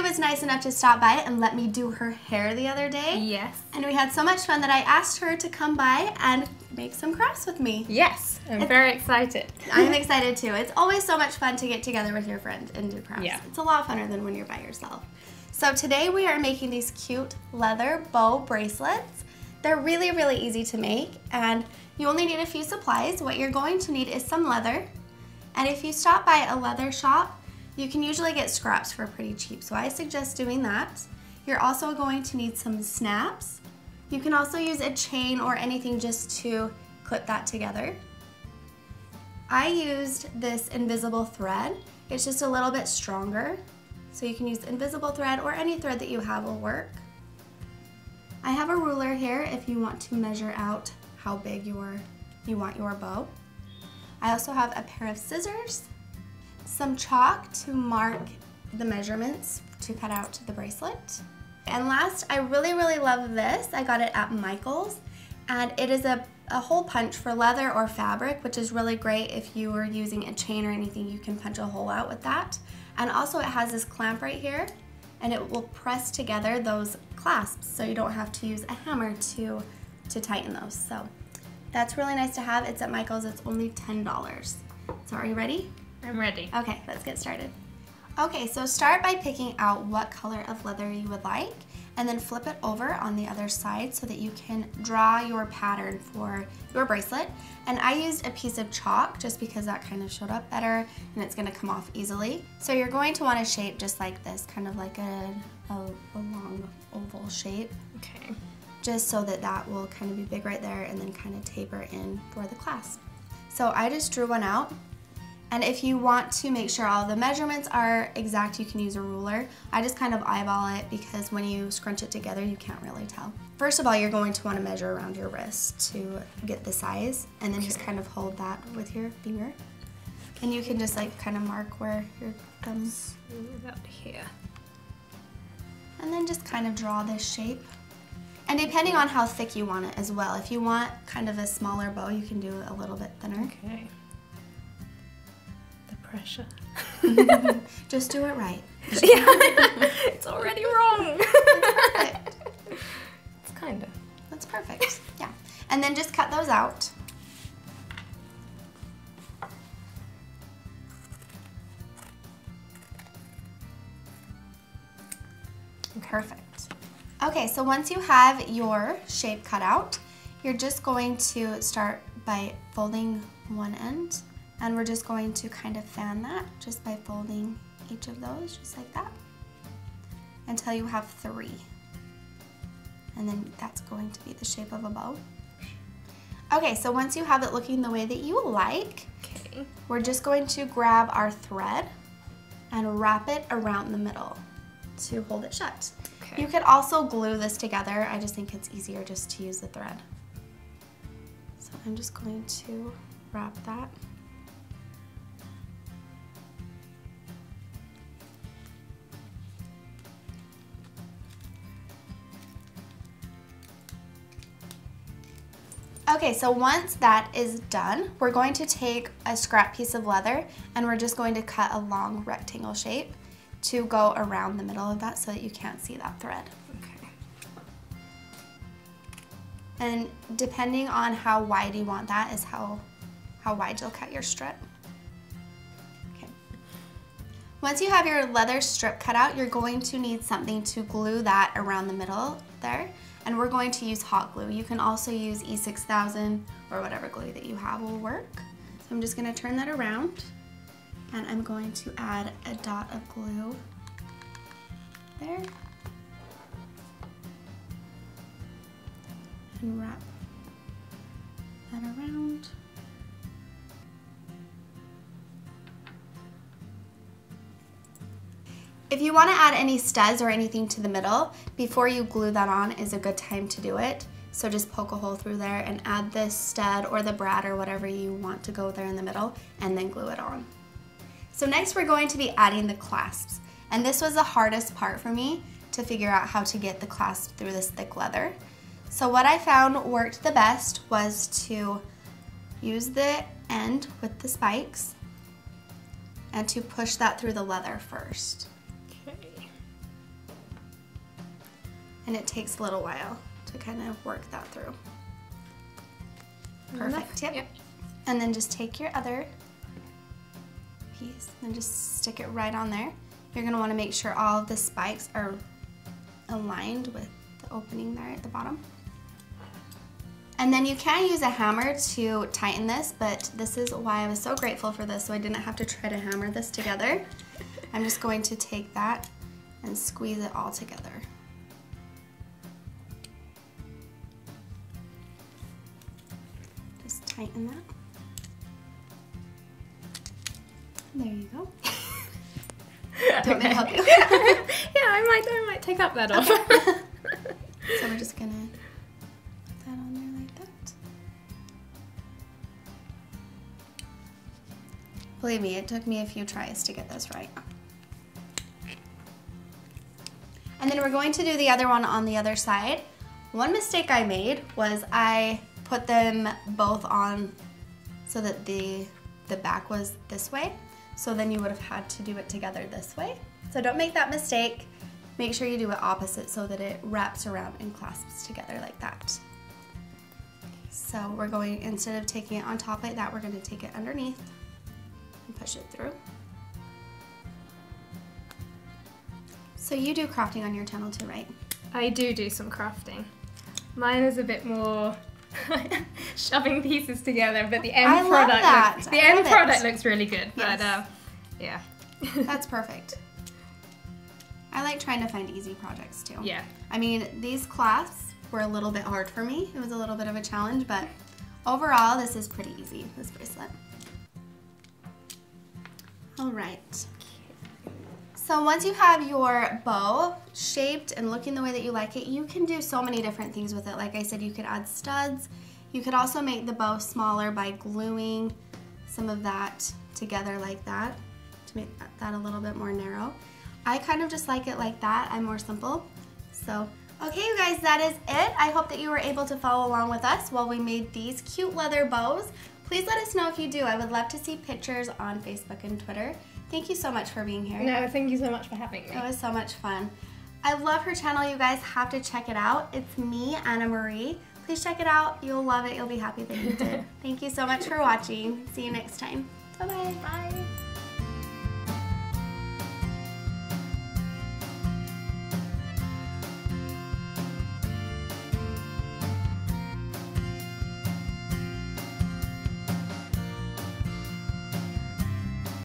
was nice enough to stop by and let me do her hair the other day. Yes. And we had so much fun that I asked her to come by and make some crafts with me. Yes, I'm very excited. I'm excited too. It's always so much fun to get together with your friend and do crafts. Yeah. It's a lot funner than when you're by yourself. So today we are making these cute leather bow bracelets. They're really, really easy to make, and you only need a few supplies. What you're going to need is some leather. And if you stop by a leather shop, you can usually get scraps for pretty cheap, so I suggest doing that. You're also going to need some snaps. You can also use a chain or anything just to clip that together. I used this invisible thread. It's just a little bit stronger, so you can use invisible thread or any thread that you have will work. I have a ruler here if you want to measure out how big you want your bow. I also have a pair of scissors, some chalk to mark the measurements to cut out the bracelet. And last, I really, really love this. I got it at Michael's, and it is a hole punch for leather or fabric, which is really great if you are using a chain or anything. You can punch a hole out with that. And also it has this clamp right here, and it will press together those clasps, so you don't have to use a hammer to tighten those. So that's really nice to have. It's at Michael's. It's only $10. So are you ready? I'm ready. Okay, let's get started. Okay, so start by picking out what color of leather you would like, and then flip it over on the other side so that you can draw your pattern for your bracelet. And I used a piece of chalk just because that kind of showed up better and it's gonna come off easily. So you're going to want a shape just like this, kind of like a long oval shape. Okay. Just so that that will kind of be big right there and then kind of taper in for the clasp. So I just drew one out. And if you want to make sure all the measurements are exact, you can use a ruler. I just kind of eyeball it because when you scrunch it together, you can't really tell. First of all, you're going to want to measure around your wrist to get the size, and then just kind of hold that with your finger. And you can just like kind of mark where your thumbs. About here. And then just kind of draw this shape. And depending on how thick you want it as well. If you want kind of a smaller bow, you can do it a little bit thinner. Okay. Pressure. Just do it right. Yeah. It's already wrong. That's perfect. It's kind of. That's perfect. Yeah. And then just cut those out. Perfect. Okay, so once you have your shape cut out, you're just going to start by folding one end. And we're just going to kind of fan that just by folding each of those, just like that, until you have 3. And then that's going to be the shape of a bow. Okay, so once you have it looking the way that you like, okay, we're just going to grab our thread and wrap it around the middle to hold it shut. Okay. You could also glue this together. I just think it's easier just to use the thread. So I'm just going to wrap that. Okay, so once that is done, we're going to take a scrap piece of leather and we're just going to cut a long rectangle shape to go around the middle of that so that you can't see that thread. Okay. And depending on how wide you want that is how wide you'll cut your strip. Okay. Once you have your leather strip cut out, you're going to need something to glue that around the middle there. And we're going to use hot glue. You can also use E6000 or whatever glue that you have will work. So I'm just gonna turn that around and I'm going to add a dot of glue there. And wrap that around. If you want to add any studs or anything to the middle, before you glue that on is a good time to do it. So just poke a hole through there and add this stud or the brad or whatever you want to go there in the middle and then glue it on. So next we're going to be adding the clasps. And this was the hardest part for me to figure out how to get the clasp through this thick leather. So what I found worked the best was to use the end with the spikes and to push that through the leather first. Okay. And it takes a little while to kind of work that through. Perfect, yep. And then just take your other piece and just stick it right on there. You're gonna wanna make sure all of the spikes are aligned with the opening there at the bottom. And then you can use a hammer to tighten this, but this is why I was so grateful for this, so I didn't have to try to hammer this together. I'm just going to take that and squeeze it all together. Just tighten that. There you go. Do you want me to help you? Yeah, I might take up that off. So we're just gonna put that on there like that. Believe me, it took me a few tries to get this right. And then we're going to do the other one on the other side. One mistake I made was I put them both on so that the back was this way. So then you would have had to do it together this way. So don't make that mistake. Make sure you do it opposite so that it wraps around and clasps together like that. So we're going, instead of taking it on top like that, we're going to take it underneath and push it through. So you do crafting on your channel too, right? I do some crafting. Mine is a bit more shoving pieces together, but the end product looks really good. Yes. But yeah. That's perfect. I like trying to find easy projects too. Yeah. I mean, these clasps were a little bit hard for me. It was a little bit of a challenge, but overall, this is pretty easy, this bracelet. All right. So once you have your bow shaped and looking the way that you like it, you can do so many different things with it. Like I said, you could add studs. You could also make the bow smaller by gluing some of that together like that to make that a little bit more narrow. I kind of just like it like that. I'm more simple. So, okay you guys, that is it. I hope that you were able to follow along with us while we made these cute leather bows. Please let us know if you do. I would love to see pictures on Facebook and Twitter. Thank you so much for being here. No, thank you so much for having me. It was so much fun. I love her channel. You guys have to check it out. It's me, Anna Marie. Please check it out. You'll love it. You'll be happy that you did. Thank you so much for watching. See you next time. Bye-bye. Bye.